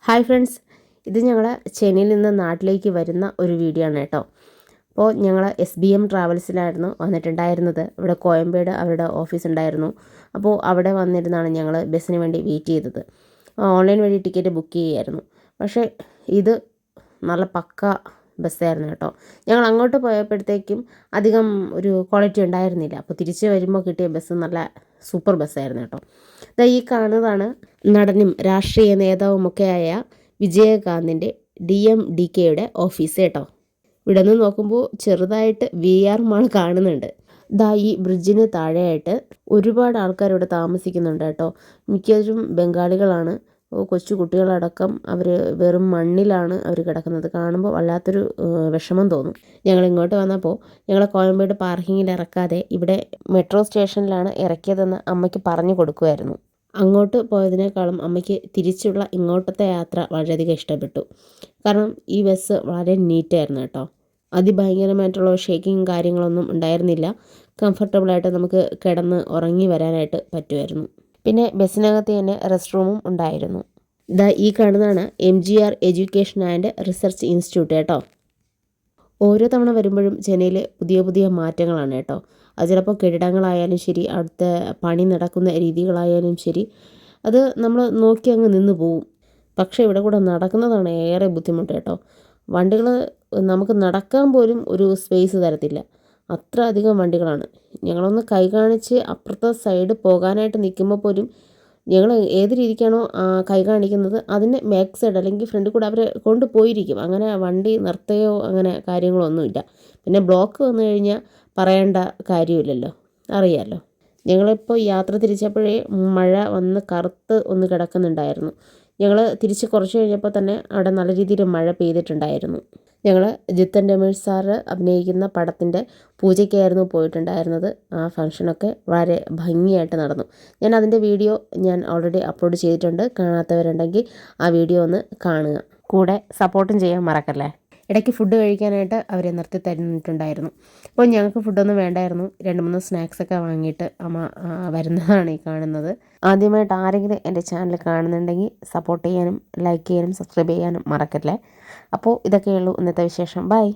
Hi friends, ഇത് ഞങ്ങൾ ചെന്നൈയിൽ നിന്ന് നാട്ടിലേക്ക് വരുന്ന ഒരു വീഡിയോ ആണ് കേട്ടോ. അപ്പോൾ ഞങ്ങൾ SBM ട്രാവൽസിലായിരുന്നു വന്നിട്ടുണ്ടായിരുന്നത്. ഇവിടെ കോയമ്പേട് അവരുടെ ഓഫീസ് ഉണ്ടായിരുന്നു. അപ്പോൾ അവിടെ വന്നിരുന്നാണ് ഞങ്ങൾ ബസ്സിന് വേണ്ടി വെയിറ്റ് ചെയ്തത്. ഓൺലൈൻ വഴി ടിക്കറ്റ് ബുക്ക് ചെയ്യുമായിരുന്നു. പക്ഷേ ഇത് നല്ല പക്ക ബസ്സായിരുന്നു കേട്ടോ. ഞങ്ങൾ അങ്ങോട്ട് പോയപ്പോഴത്തേക്കും അധികം ഒരു ക്വാളിറ്റി ഉണ്ടായിരുന്നില്ല. അപ്പോൾ തിരിച്ച് വരുമ്പോൾ കിട്ടിയ ബസ് നല്ല സൂപ്പർ ബസ്സായിരുന്നു കേട്ടോ. ഈ കാണുന്നതാണ് നടനും രാഷ്ട്രീയ നേതാവുമൊക്കെയായ വിജയകാന്തിൻ്റെ DMDKയുടെ ഓഫീസ് കേട്ടോ. ഇവിടെ നിന്ന് നോക്കുമ്പോൾ ചെറുതായിട്ട് VR മാൾ കാണുന്നുണ്ട്. ഈ ബ്രിഡ്ജിന് താഴെയായിട്ട് ഒരുപാട് ആൾക്കാർ ഇവിടെ താമസിക്കുന്നുണ്ട് കേട്ടോ. മിക്കവരും ബംഗാളികളാണ്. കൊച്ചു കുട്ടികളടക്കം അവർ വെറും മണ്ണിലാണ് അവർ കിടക്കുന്നത്. കാണുമ്പോൾ വല്ലാത്തൊരു വിഷമം തോന്നും. ഞങ്ങൾ ഇങ്ങോട്ട് വന്നപ്പോൾ ഞങ്ങളെ കോയമ്പേട് പാർക്കിങ്ങിൽ ഇറക്കാതെ ഇവിടെ മെട്രോ സ്റ്റേഷനിലാണ് ഇറക്കിയതെന്ന് അമ്മയ്ക്ക് പറഞ്ഞു കൊടുക്കുമായിരുന്നു. അങ്ങോട്ട് പോയതിനേക്കാളും അമ്മയ്ക്ക് തിരിച്ചുള്ള ഇങ്ങോട്ടത്തെ യാത്ര വളരെയധികം ഇഷ്ടപ്പെട്ടു. കാരണം ഈ ബസ് വളരെ നീറ്റായിരുന്നു കേട്ടോ. അതിഭയങ്കരമായിട്ടുള്ള ഷേക്കിങ് കാര്യങ്ങളൊന്നും ഉണ്ടായിരുന്നില്ല. കംഫർട്ടബിളായിട്ട് നമുക്ക് കിടന്ന് ഉറങ്ങി വരാനായിട്ട് പറ്റുമായിരുന്നു. പിന്നെ ബസ്സിനകത്ത് തന്നെ റെസ്റ്റ് റൂമും ഉണ്ടായിരുന്നു. ഈ കാണുന്നതാണ് MGR education and research institute കേട്ടോ. ഓരോ തവണ വരുമ്പോഴും ചെന്നൈയിൽ പുതിയ പുതിയ മാറ്റങ്ങളാണ് കേട്ടോ. അത് ചിലപ്പോൾ കെട്ടിടങ്ങളായാലും ശരി, അവിടുത്തെ പണി നടക്കുന്ന രീതികളായാലും ശരി, അത് നമ്മൾ നോക്കി അങ്ങ് നിന്ന് പോവും. പക്ഷേ ഇവിടെ കൂടെ നടക്കുന്നതാണ് ഏറെ ബുദ്ധിമുട്ട് കേട്ടോ. വണ്ടികൾ നമുക്ക് നടക്കാൻ പോലും ഒരു സ്പേസ് തരത്തില്ല, അത്ര അധികം വണ്ടികളാണ്. ഞങ്ങളൊന്ന് കൈ കാണിച്ച് അപ്പുറത്തെ സൈഡ് പോകാനായിട്ട് നിൽക്കുമ്പോൾ പോലും ഞങ്ങൾ ഏത് രീതിക്കാണോ കൈ കാണിക്കുന്നത് അതിൻ്റെ ബാക്ക് സൈഡ് അല്ലെങ്കിൽ ഫ്രണ്ടിൽ കൂടെ അവരെ കൊണ്ടുപോയിരിക്കും. അങ്ങനെ വണ്ടി നിർത്തുകയോ അങ്ങനെ കാര്യങ്ങളൊന്നുമില്ല. പിന്നെ ബ്ലോക്ക് വന്നു കഴിഞ്ഞാൽ പറയേണ്ട കാര്യമില്ലല്ലോ, അറിയാമല്ലോ. ഞങ്ങളിപ്പോൾ യാത്ര തിരിച്ചപ്പോഴേ മഴ വന്ന് കറുത്ത് ഒന്ന് കിടക്കുന്നുണ്ടായിരുന്നു. ഞങ്ങൾ തിരിച്ച് കുറച്ച് കഴിഞ്ഞപ്പോൾ തന്നെ അവിടെ നല്ല രീതിയിൽ മഴ പെയ്തിട്ടുണ്ടായിരുന്നു. ഞങ്ങൾ ജിത്തൻ രമേഷ് സാറ് അഭിനയിക്കുന്ന പടത്തിൻ്റെ പൂജയ്ക്കായിരുന്നു പോയിട്ടുണ്ടായിരുന്നത്. ആ ഫംഗ്ഷനൊക്കെ വളരെ ഭംഗിയായിട്ട് നടന്നു. ഞാൻ അതിൻ്റെ വീഡിയോ ഓൾറെഡി അപ്ലോഡ് ചെയ്തിട്ടുണ്ട്. കാണാത്തവരുണ്ടെങ്കിൽ ആ വീഡിയോ ഒന്ന് കാണുക. കൂടെ സപ്പോർട്ടും ചെയ്യാൻ മറക്കല്ലേ. ഇടയ്ക്ക് ഫുഡ് കഴിക്കാനായിട്ട് അവരെ നിർത്തി തന്നിട്ടുണ്ടായിരുന്നു. അപ്പോൾ ഞങ്ങൾക്ക് ഫുഡൊന്നും വേണ്ടായിരുന്നു. 2-3 സ്നാക്സൊക്കെ വാങ്ങിയിട്ട് അമ്മ വരുന്നതാണ് ഈ കാണുന്നത്. ആദ്യമായിട്ട് ആരെങ്കിലും എൻ്റെ ചാനൽ കാണുന്നുണ്ടെങ്കിൽ സപ്പോർട്ട് ചെയ്യാനും ലൈക്ക് ചെയ്യാനും സബ്സ്ക്രൈബ് ചെയ്യാനും മറക്കല്ലേ. അപ്പോൾ ഇതൊക്കെയുള്ളൂ ഇന്നത്തെ വിശേഷം. ബൈ.